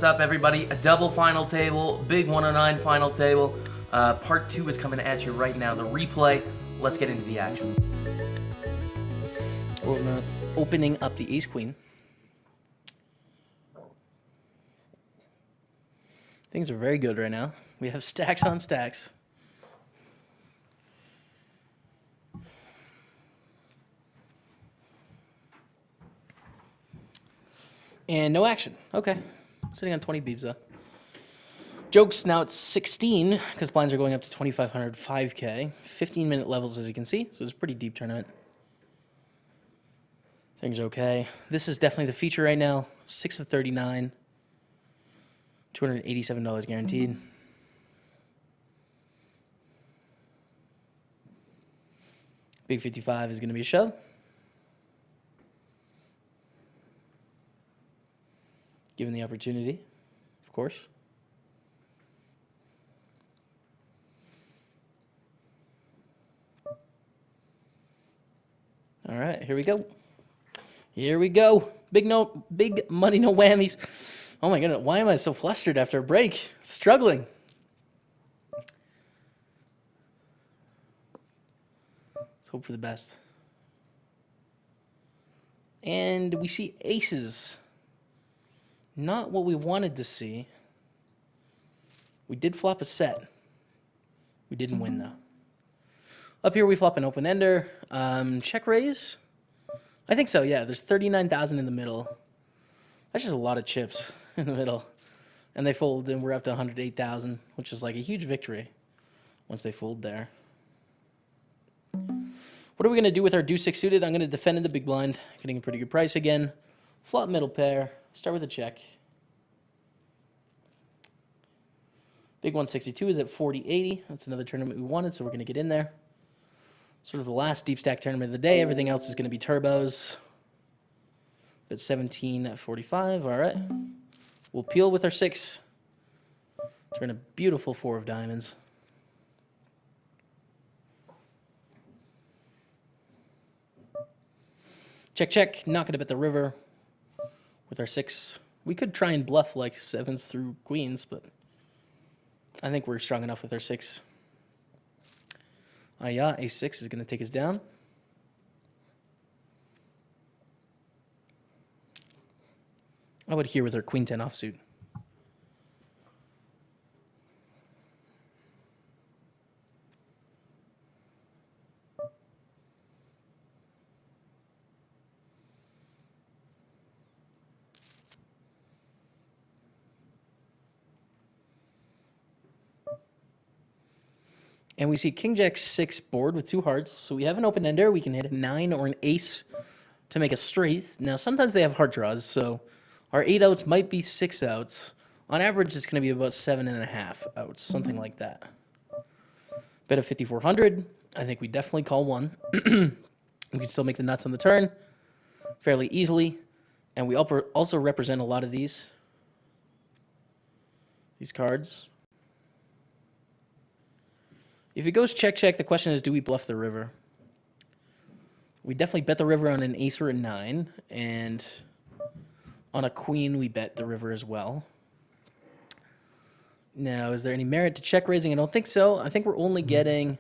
What's up, everybody? A double final table, big 109 final table. Part 2 is coming at you right now, the replay. Let's get into the action. We're opening up the ace-queen. Things are very good right now. We have stacks on stacks. And no action. Okay. Sitting on 20 beeps, though. Jokes, now it's 16, because blinds are going up to 2,500, 5K. 15-minute levels, as you can see, so it's a pretty deep tournament. Things are okay. This is definitely the feature right now. 6 of 39. $287 guaranteed. Big 55 is going to be a shove. Given the opportunity, of course. All right, here we go. Here we go. Big money, no whammies. Oh my goodness, why am I so flustered after a break? Struggling. Let's hope for the best. And we see aces. Not what we wanted to see. We did flop a set. We didn't win, though. Up here, we flop an open ender. Check raise? I think so, yeah. There's 39,000 in the middle. That's just a lot of chips in the middle. And they fold, and we're up to 108,000, which is like a huge victory once they fold there. What are we going to do with our deuce six suited? I'm going to defend in the big blind, getting a pretty good price again. Flop middle pair. Start with a check. Big 162 is at 40.80. That's another tournament we wanted, so we're going to get in there. Sort of the last deep stack tournament of the day. Everything else is going to be turbos. At 17 at 45. All right. We'll peel with our 6. Turn a beautiful 4 of diamonds. Check, check. Not going to bet the river with our 6. We could try and bluff like 7s through queens, but I think we're strong enough with our 6. Yeah, a6 is going to take us down. I would here with our queen 10 offsuit. And we see King Jack 6 board with 2 hearts. So we have an open ender. We can hit a 9 or an ace to make a straight. Now, sometimes they have heart draws, so our 8 outs might be 6 outs. On average, it's going to be about 7.5 outs, something like that. Bet of 5,400. I think we definitely call 1. We can still make the nuts on the turn fairly easily. And we also represent a lot of these cards. If it goes check, check, the question is, do we bluff the river? We definitely bet the river on an ace or a 9, and on a queen, we bet the river as well. Now, is there any merit to check raising? I don't think so. I think we're only getting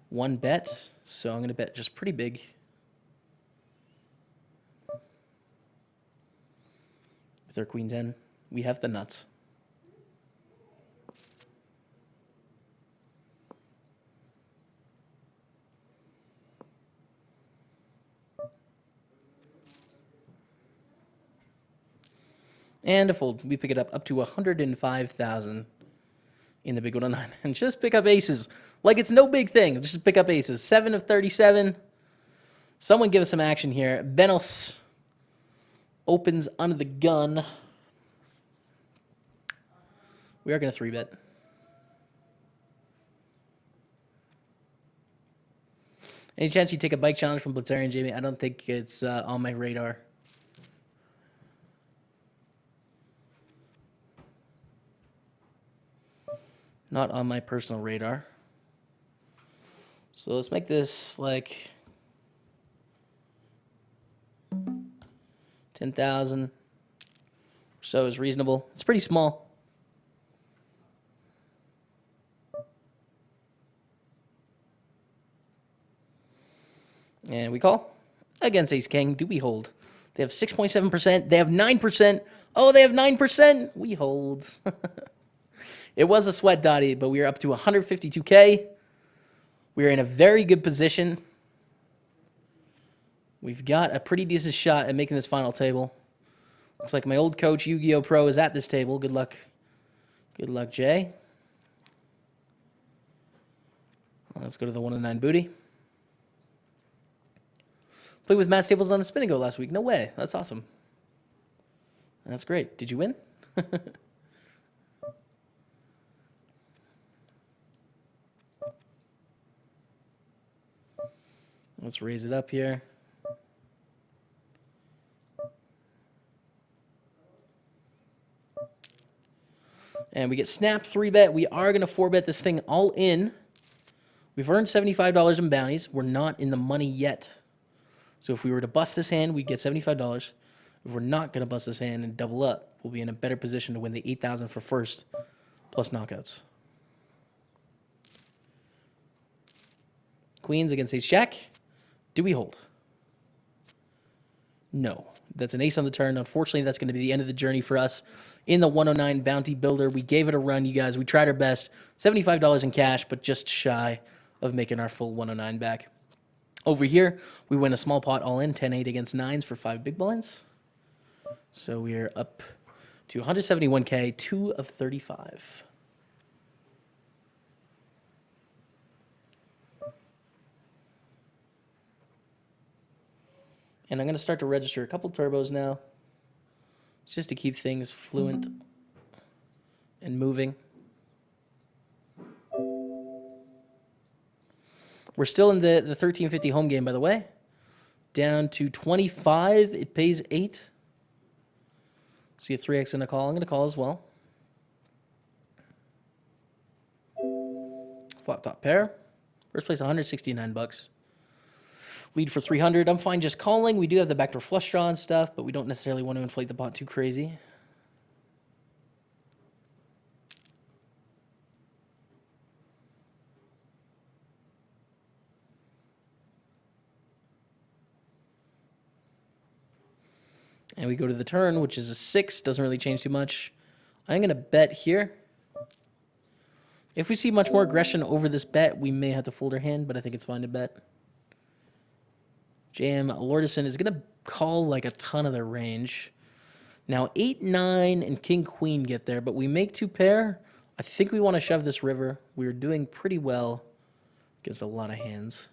1 bet, so I'm going to bet just pretty big. With our queen 10, we have the nuts. And a fold. We pick it up to 105,000 in the big 109. And just pick up aces. Like it's no big thing. Just pick up aces. 7 of 37. Someone give us some action here. Benos opens under the gun. We are going to 3-bet. Any chance you take a bike challenge from Blitzarian, Jamie? I don't think it's on my radar. Not on my personal radar. So let's make this like 10,000. so is reasonable. It's pretty small. And we call. Against Ace King, do we hold? They have 6.7%. They have 9%. Oh, they have 9%. We hold. It was a sweat, Dottie, but we are up to 152K. We are in a very good position. We've got a pretty decent shot at making this final table. Looks like my old coach, Yu-Gi-Oh! Pro, is at this table. Good luck. Good luck, Jay. Let's go to the 109 booty. Played with Matt Staples on a spin and go last week. No way. That's awesome. That's great. Did you win? Let's raise it up here. And we get snap 3-bet. We are going to 4-bet this thing all in. We've earned $75 in bounties. We're not in the money yet. So if we were to bust this hand, we'd get $75. If we're not going to bust this hand and double up, we'll be in a better position to win the $8,000 for first, plus knockouts. Queens against Ace-Jack. Do we hold? No. That's an ace on the turn. Unfortunately, that's going to be the end of the journey for us in the 109 Bounty Builder. We gave it a run, you guys. We tried our best. $75 in cash, but just shy of making our full 109 back. Over here, we win a small pot all in, 10-8 against 9s for 5 big blinds. So we're up to 171K, 2 of 35. And I'm going to start to register a couple turbos now, just to keep things fluent and moving. We're still in the 1350 home game, by the way. Down to 25. It pays 8. See a 3x in a call. I'm going to call as well. Flop top pair. First place, $169. Lead for 300. I'm fine just calling. We do have the backdoor flush draw and stuff, but we don't necessarily want to inflate the pot too crazy. And we go to the turn, which is a 6. Doesn't really change too much. I'm going to bet here. If we see much more aggression over this bet, we may have to fold our hand, but I think it's fine to bet. Jam Lordison is going to call like a ton of their range. Now 8, 9, and King Queen get there, but we make 2 pair. I think we want to shove this river. We're doing pretty well against a lot of hands.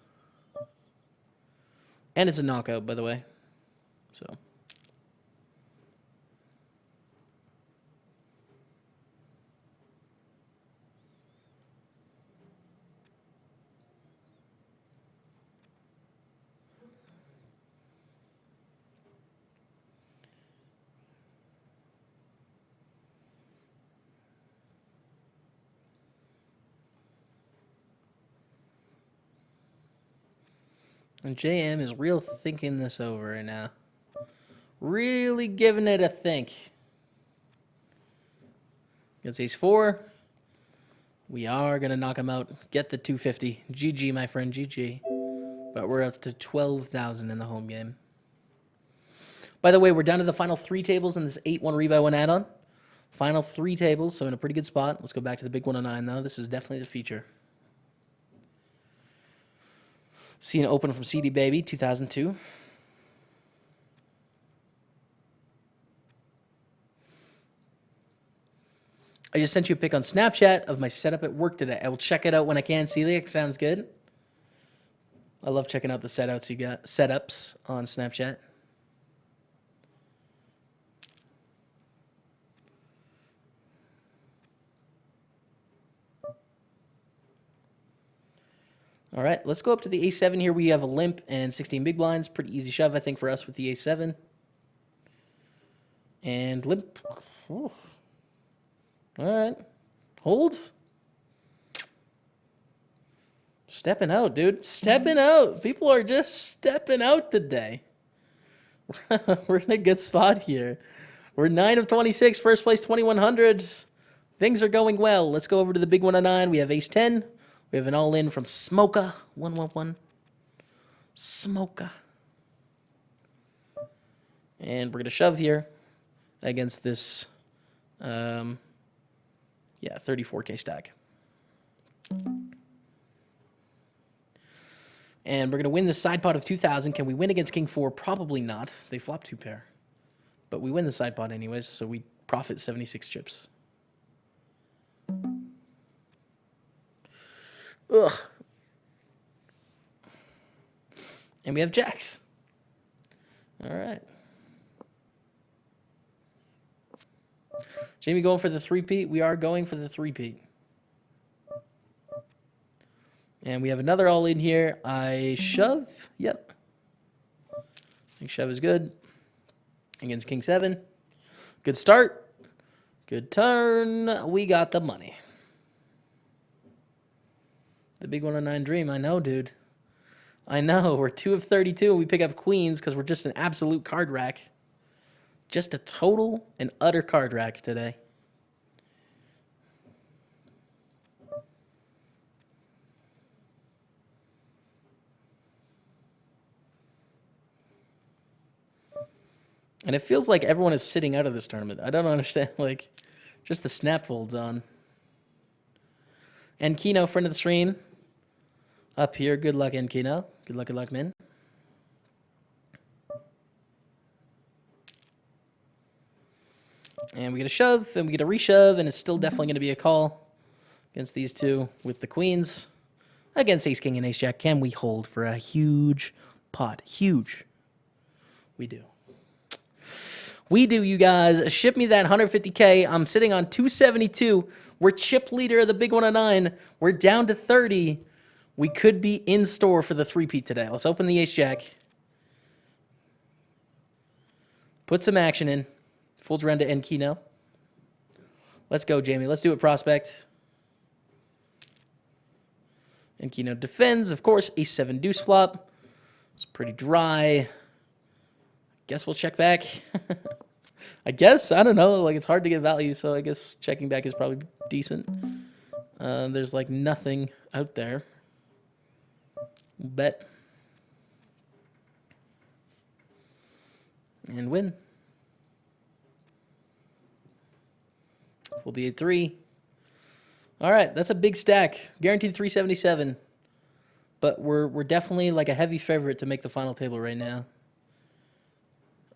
And it's a knockout, by the way. So... And JM is real thinking this over right now. Really giving it a think. Against Ace 4. We are going to knock him out. Get the 250. GG, my friend, GG. But we're up to 12,000 in the home game. By the way, we're down to the final 3 tables in this 8-1 Rebuy 1 add-on. Final 3 tables, so in a pretty good spot. Let's go back to the big 109, though. This is definitely the feature. See an open from CD Baby, 2002. I just sent you a pic on Snapchat of my setup at work today. I will check it out when I can. Celiac, sounds good. I love checking out the setups on Snapchat. All right, let's go up to the A7 here. We have a limp and 16 big blinds. Pretty easy shove, I think, for us with the A7. And limp. Ooh. All right. Hold. Stepping out, dude. Stepping out. People are just stepping out today. We're in a good spot here. We're 9 of 26, first place 2100. Things are going well. Let's go over to the big 109. We have ace 10. We have an all-in from Smoka 111. Smoka. And we're going to shove here against this, 34K stack. And we're going to win the side pot of 2,000. Can we win against King 4? Probably not. They flop 2 pair. But we win the side pot anyways, so we profit 76 chips. Ugh. And we have jacks. All right. Jamie going for the three-peat. We are going for the three-peat. And we have another all in here. I shove. Yep. I think shove is good. Against King 7. Good start. Good turn. We got the money. The big 109 dream. I know, dude. I know. We're 2 of 32. We pick up queens because we're just an absolute card rack. Just a total and utter card rack today. And it feels like everyone is sitting out of this tournament. I don't understand. Like, just the snap folds on. And Kino, friend of the stream. Up here. Good luck, Kino. Good luck, man. And we get a shove, and we get a reshove, and it's still definitely going to be a call against these two with the queens. Against ace king and ace jack. Can we hold for a huge pot? Huge. We do. We do, you guys. Ship me that 150K. I'm sitting on 272. We're chip leader of the big 109. We're down to 30. We could be in store for the three-peat today. Let's open the ace jack. Put some action in. Folds around to end Kino. Let's go, Jamie. Let's do it, prospect. And Kino defends. Of course, ace 7 deuce flop. It's pretty dry. Guess we'll check back. I guess. I don't know. Like, it's hard to get value, so I guess checking back is probably decent. There's, like, nothing out there. We'll bet. And win. We'll be at 3. All right, that's a big stack. Guaranteed 377. But we're definitely, like, a heavy favorite to make the final table right now.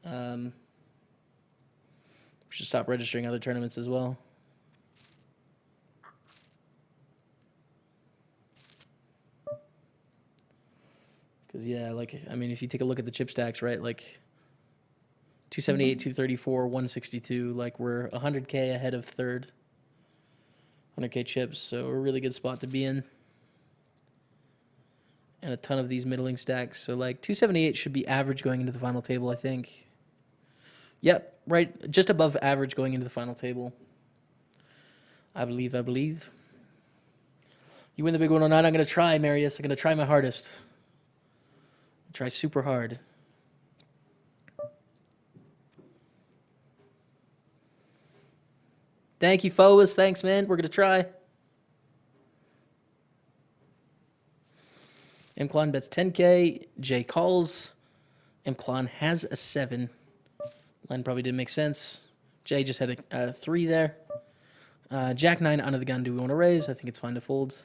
We should stop registering other tournaments as well. Because, yeah, like, I mean, if you take a look at the chip stacks, right, like 278, 234, 162, like we're 100K ahead of third. 100K chips, so a really good spot to be in. And a ton of these middling stacks. So, like, 278 should be average going into the final table, I think. Yep, right, just above average going into the final table. I believe. You win the big 109. I'm going to try, Marius. I'm going to try my hardest. Try super hard. Thank you, Foas. Thanks, man. We're going to try. Mklon bets 10K. Jay calls. Mklon has a 7. Line probably didn't make sense. Jay just had a 3 there. Jack 9 under the gun. Do we want to raise? I think it's fine to fold.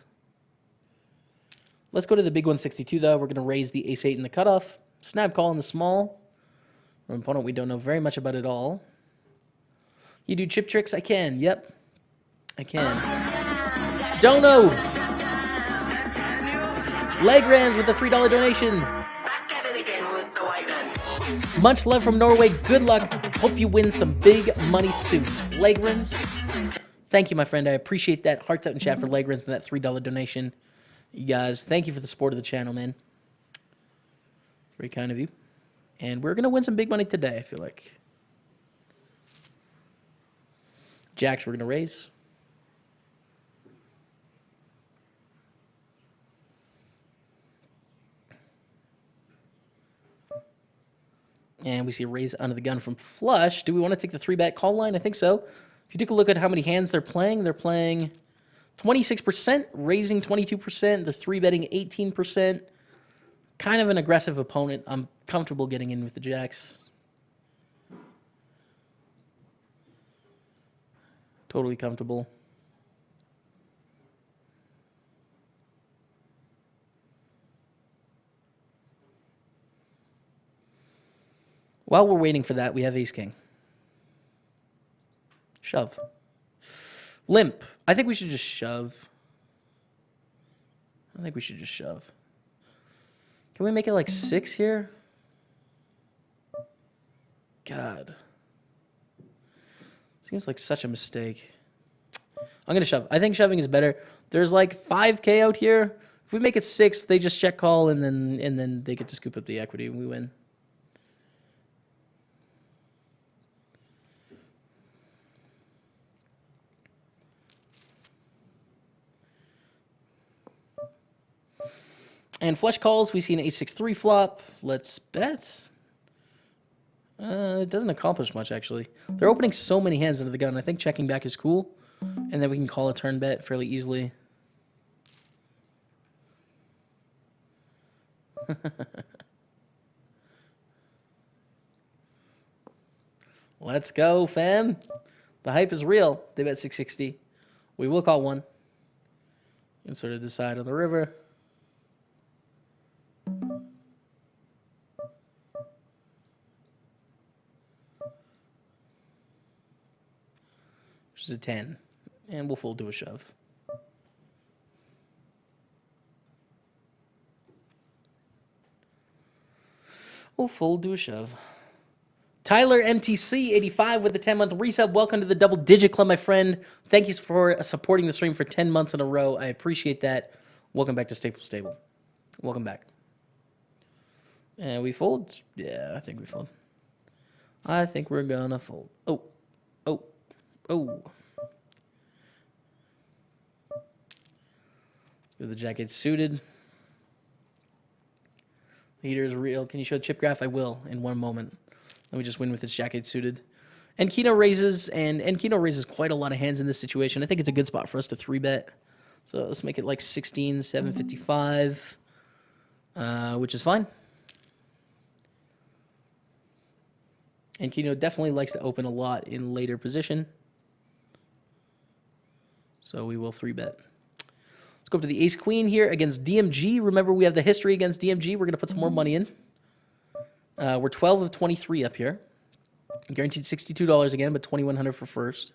Let's go to the big 162, though. We're going to raise the ace 8 in the cutoff. Snap call in the small. Our opponent we don't know very much about at all. You do chip tricks? I can. Yep. I can. Don't know. Legrand with a $3 donation. Much love from Norway. Good luck. Hope you win some big money soon. Legrins. Thank you, my friend. I appreciate that. Hearts out in chat for Legrins and that $3 donation. You guys, thank you for the support of the channel, man. Very kind of you. And we're going to win some big money today, I feel like. Jacks, we're going to raise. And we see a raise under the gun from flush. Do we want to take the 3-bet call line? I think so. If you take a look at how many hands they're playing 26%, raising 22%. They're 3-betting 18%. Kind of an aggressive opponent. I'm comfortable getting in with the jacks. Totally comfortable. While we're waiting for that, we have ace-king. Shove. Limp. I think we should just shove. Can we make it like 6 here? God. Seems like such a mistake. I'm going to shove. I think shoving is better. There's like 5K out here. If we make it 6, they just check call, and then they get to scoop up the equity and we win. And flush calls, we see an ace-6-3 flop. Let's bet. It doesn't accomplish much, actually. They're opening so many hands into the gun. I think checking back is cool. And then we can call a turn bet fairly easily. Let's go, fam. The hype is real. They bet 660. We will call one. And sort of decide on the river. Which is a 10. And we'll fold to a shove. We'll fold to a shove. Tyler MTC 85 with the 10-month resub. Welcome to the Double Digit Club, my friend. Thank you for supporting the stream for 10 months in a row. I appreciate that. Welcome back to Staples Stable. Welcome back. And we fold? Yeah, I think we fold. I think we're gonna fold. Oh. The jack 8 suited. Heater is real. Can you show the chip graph? I will in one moment. Let me just win with this jack 8 suited. And Keno raises, and Keno raises quite a lot of hands in this situation. I think it's a good spot for us to 3-bet. So let's make it like 16, 755, which is fine. And Keno definitely likes to open a lot in later position. So we will 3-bet. Let's go up to the ace-queen here against DMG. Remember, we have the history against DMG. We're going to put some more money in. We're 12 of 23 up here. Guaranteed $62 again, but $2,100 for first.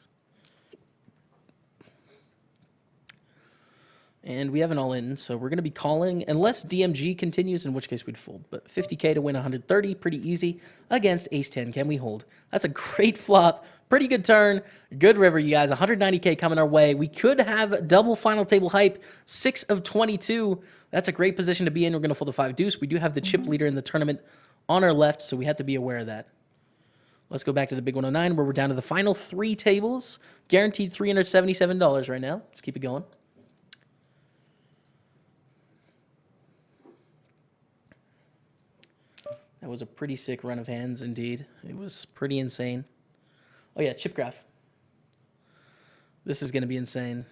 And we have an all-in, so we're going to be calling, unless DMG continues, in which case we'd fold. But 50K to win 130, pretty easy, against ace-10. Can we hold? That's a great flop. Pretty good turn. Good river, you guys. 190K coming our way. We could have double final table hype, 6 of 22. That's a great position to be in. We're going to fold a 5 deuce. We do have the chip leader in the tournament on our left, so we have to be aware of that. Let's go back to the big 109, where we're down to the final 3 tables. Guaranteed $377 right now. Let's keep it going. That was a pretty sick run of hands, indeed. It was pretty insane. Oh, yeah, chip graph. This is going to be insane.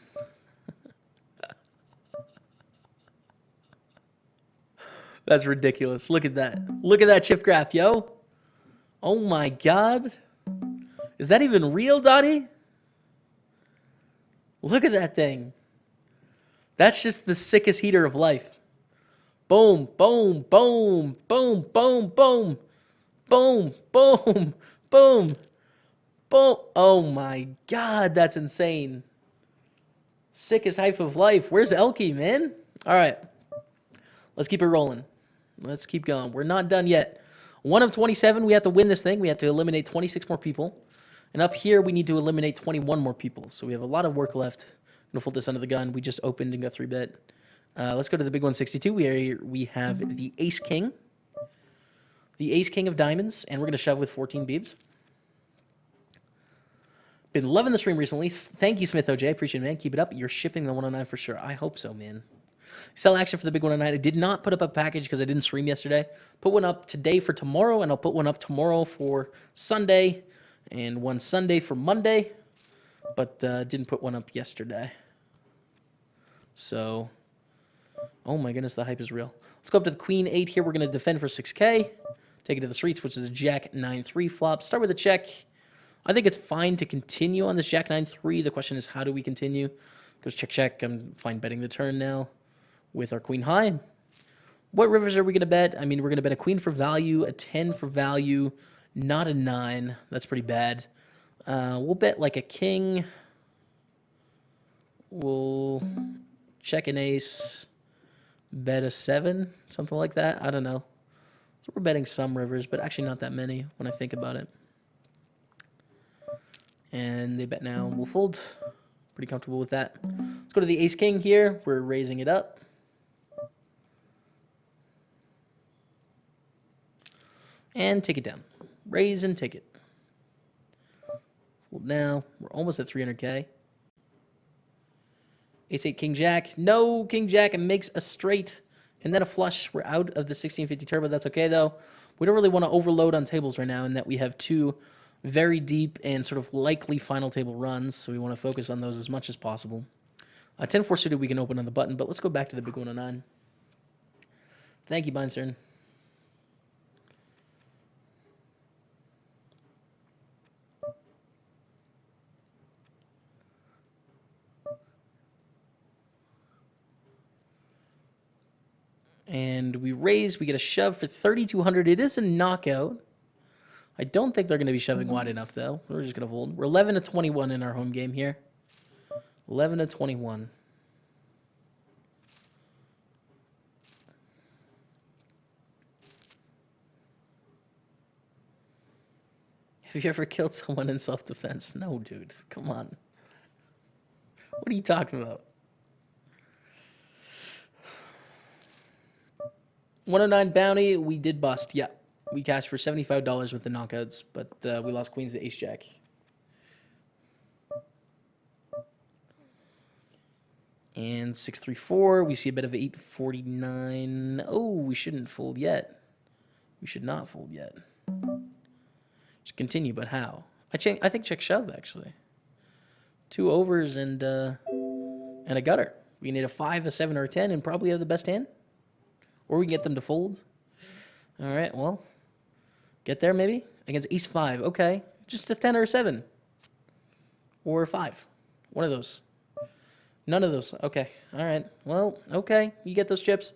That's ridiculous. Look at that. Look at that chip graph, yo. Oh, my God. Is that even real, Donnie? Look at that thing. That's just the sickest heater of life. Boom, boom, boom, boom, boom, boom, boom, boom, boom, boom. Oh my God, that's insane. Sickest hype of life. Where's Elke, man? All right, let's keep it rolling. Let's keep going. We're not done yet. 1 of 27, we have to win this thing. We have to eliminate 26 more people. And up here, we need to eliminate 21 more people. So we have a lot of work left. I'm going to fold this under the gun. We just opened and got 3-bet. Let's go to the big 162. We have the ace-king. The ace-king of diamonds. And we're going to shove with 14 beebs. Been loving the stream recently. Thank you, Smith OJ. Appreciate it, man. Keep it up. You're shipping the 109 for sure. I hope so, man. Sell action for the big one tonight. I did not put up a package because I didn't stream yesterday. Put one up today for tomorrow, and I'll put one up tomorrow for Sunday, and one Sunday for Monday, but didn't put one up yesterday. So, oh my goodness, the hype is real. Let's go up to the Queen 8 here. We're going to defend for 6K. Take it to the streets, which is a Jack 9-3 flop. Start with a check. I think it's fine to continue on this Jack 9-3. The question is, how do we continue? Goes check, check. I'm fine betting the turn now with our Queen high. What rivers are we going to bet? I mean, we're going to bet a Queen for value, a 10 for value, not a 9. That's pretty bad. We'll bet like a king. We'll check an ace, bet a 7, something like that. I don't know. So we're betting some rivers, but actually not that many when I think about it. And they bet now. We'll fold. Pretty comfortable with that. Let's go to the ace-king here. We're raising it up. And take it down. Raise and take it. Fold now. We're almost at 300K. Ace-8, king-jack. No, king-jack. It makes a straight and then a flush. We're out of the 1650 turbo. That's okay, though. We don't really want to overload on tables right now in that we have two very deep and sort of likely final table runs, so we want to focus on those as much as possible. 10-4 suited we can open on the button, but let's go back to the big 109. Thank you, Beinstern. And we raise, we get a shove for 3,200. It is a knockout. I don't think they're going to be shoving wide enough, though. We're just going to fold. We're 11-21 in our home game here. 11-21. Have you ever killed someone in self-defense? No, dude. Come on. What are you talking about? 109 bounty. We did bust. Yeah. We cashed for $75 with the knockouts, but we lost queens to ace-jack. And 6-3-4. We see a bit of 849. Oh, we shouldn't fold yet. We should not fold yet. Should continue, but how? I think check shove, actually. 2 overs and a gutter. We need a 5, a 7, or a 10, and probably have the best hand. Or we can get them to fold. All right, well. Get there, maybe? Against ace-5. Okay. Just a 10 or a 7. Or a 5. One of those. None of those. Okay. All right. Well, okay. You get those chips.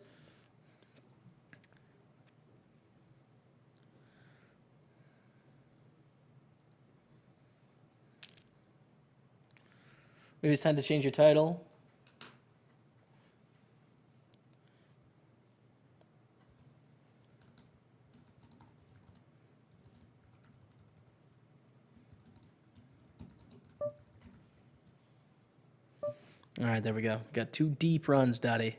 Maybe it's time to change your title. All right, there we go. Got 2 deep runs, Daddy.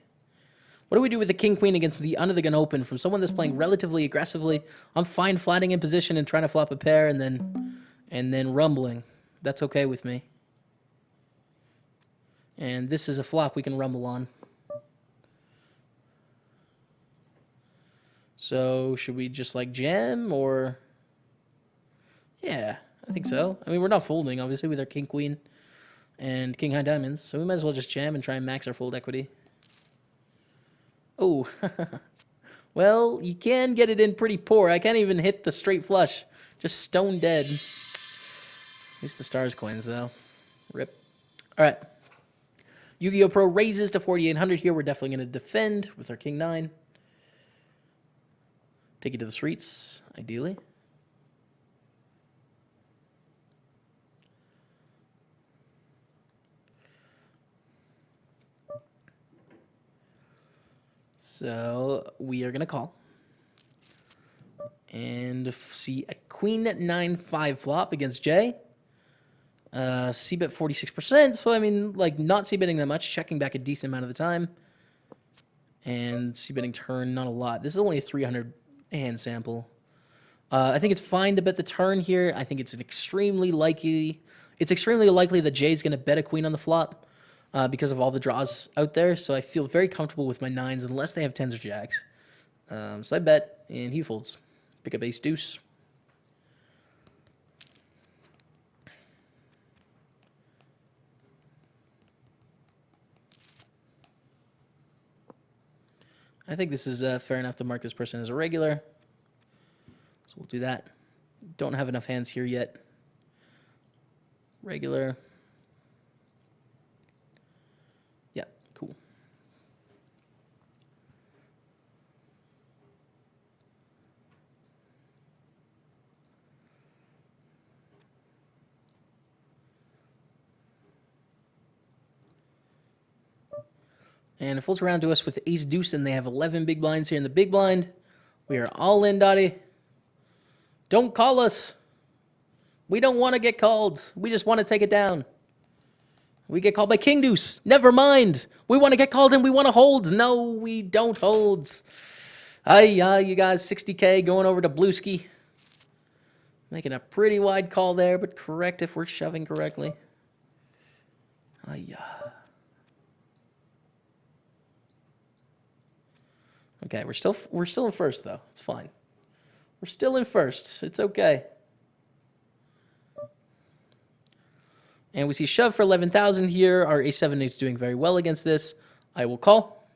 What do we do with the king-queen against the under-the-gun open from someone that's playing relatively aggressively? I'm fine flatting in position and trying to flop a pair and then rumbling. That's okay with me. And this is a flop we can rumble on. So should we just like jam or? Yeah, I think so. I mean, we're not folding, obviously, with our king-queen and king-high diamonds, so we might as well just jam and try and max our fold equity. Oh, well, you can get it in pretty poor. I can't even hit the straight flush. Just stone dead. At least the stars coins, though. Rip. All right. Yu-Gi-Oh! Pro raises to 4,800 here. We're definitely going to defend with our king-9. Take it to the streets, ideally. So we are going to call. And see a queen at 9-5 flop against Jay. C-bet 46%. So, I mean, like, not C-betting that much. Checking back a decent amount of the time. And C-betting turn, not a lot. This is only a 300 hand sample. I think it's fine to bet the turn here. I think it's extremely likely that Jay's going to bet a queen on the flop. because of all the draws out there. So I feel very comfortable with my 9s unless they have 10s or jacks. So I bet, and he folds. Pick up ace deuce. I think this is fair enough to mark this person as a regular. So we'll do that. Don't have enough hands here yet. Regular. Yeah, cool. And it folds around to us with ace deuce, and they have 11 big blinds here in the big blind. We are all in, Dottie. Don't call us. We don't want to get called. We just want to take it down. We get called by king deuce. Never mind. We want to get called and we want to hold. No, we don't hold. Hi, you guys, 60K going over to Blueski. Making a pretty wide call there, but correct if we're shoving correctly. Okay, we're still in first though. It's fine. We're still in first. It's okay. And we see shove for 11,000 here. Our a7 is doing very well against this. I will call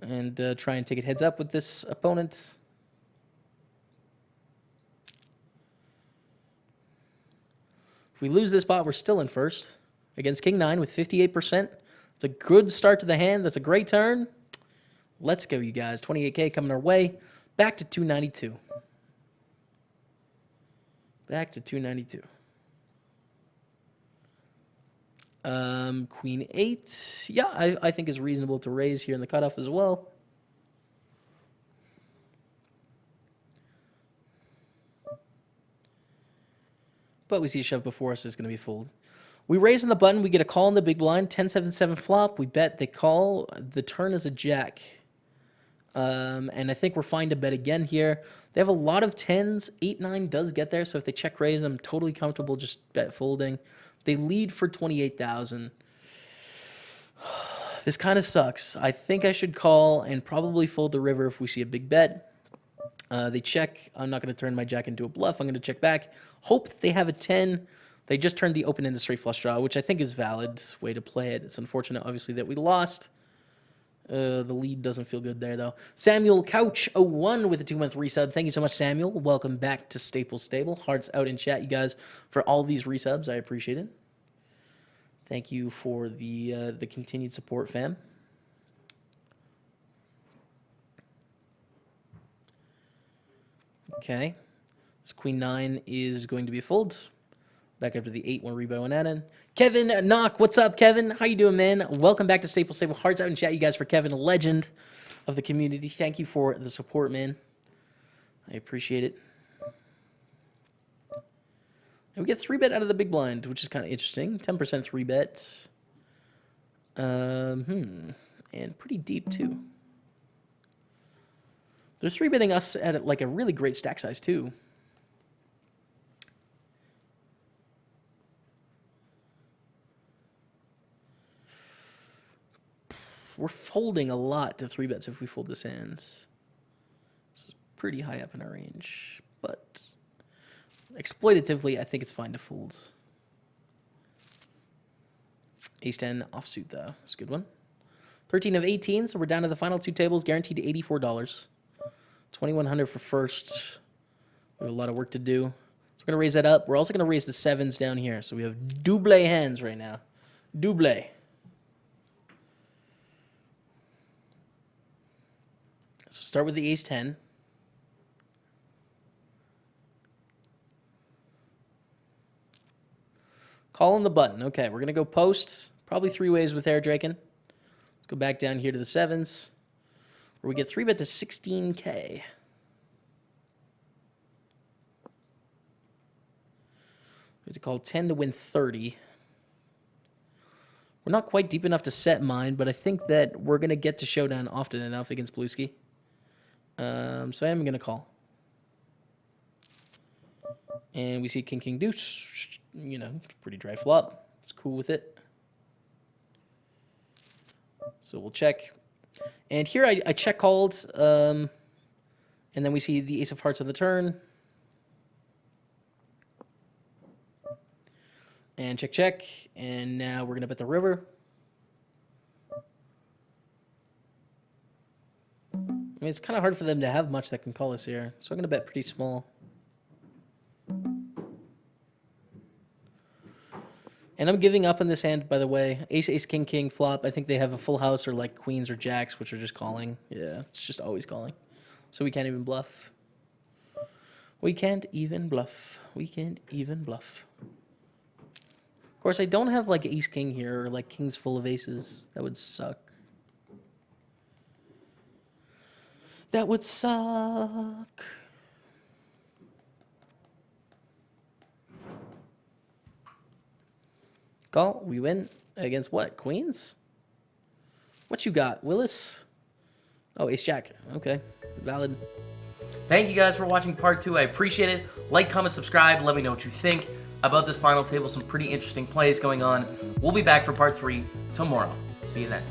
and try and take it heads up with this opponent. If we lose this spot, we're still in first against king 9 with 58%. It's a good start to the hand. That's a great turn. Let's go, you guys. 28K coming our way. Back to 292. Back to 292. Queen 8. Yeah, I think is reasonable to raise here in the cutoff as well. But we see a shove before us is going to be fold. We raise on the button. We get a call in the big blind. 10-7-7 flop. We bet. They call. The turn is a jack. And I think we're fine to bet again here. They have a lot of 10s. 8-9 does get there. So if they check raise, I'm totally comfortable just bet folding. They lead for 28,000. This kind of sucks. I think I should call and probably fold the river if we see a big bet. They check. I'm not going to turn my jack into a bluff. I'm going to check back. Hope that they have a 10. They just turned the open into straight flush draw, which I think is valid way to play it. It's unfortunate, obviously, that we lost. The lead doesn't feel good there, though. Samuel Couch01 with a 2-month resub. Thank you so much, Samuel. Welcome back to Staples Stable. Hearts out in chat, you guys, for all these resubs. I appreciate it. Thank you for the continued support, fam. Okay. This queen 9 is going to be a fold. Back up to the 8 when Rebuy went Addon. Kevin Knock, what's up, Kevin? How you doing, man? Welcome back to Staples Stable. Hearts out in chat, you guys, for Kevin, a legend of the community. Thank you for the support, man. I appreciate it. And we get 3-bet out of the big blind, which is kind of interesting. 10% 3-bet. And pretty deep, too. They're 3-betting us at like a really great stack size, too. We're folding a lot to 3-bets if we fold this hand. This is pretty high up in our range, but exploitatively, I think it's fine to fold. Ace-10 offsuit, though. It's a good one. 13 of 18, so we're down to the final 2 tables, guaranteed to $84. 2,100 for first. We have a lot of work to do. So we're going to raise that up. We're also going to raise the 7s down here. So we have double hands right now. Double. So start with the ace-10. Call on the button. Okay, we're going to go post. Probably 3 ways with Air Draken. Let's go back down here to the 7s. Where we get 3-bet to 16K. We have to call 10 to win 30. We're not quite deep enough to set mine, but I think that we're going to get to showdown often enough against Blueski. So I am going to call. And we see King, King, Deuce. You know, pretty dry flop. It's cool with it. So we'll check. And here I check called, and then we see the ace of hearts on the turn. And check, check. And now we're going to bet the river. I mean, it's kind of hard for them to have much that can call us here. So I'm going to bet pretty small. And I'm giving up on this hand, by the way. Ace, ace, king, king, flop. I think they have a full house or like queens or jacks, which are just calling. Yeah, it's just always calling. So we can't even bluff. We can't even bluff. We can't even bluff. Of course, I don't have like ace, king here or like kings full of aces. That would suck. That would suck. Call, we win against what? Queens? What you got, Willis? Oh, ace jack. Okay, valid. Thank you guys for watching part 2. I appreciate it. Like, comment, subscribe. Let me know what you think about this final table. Some pretty interesting plays going on. We'll be back for part 3 tomorrow. See you then.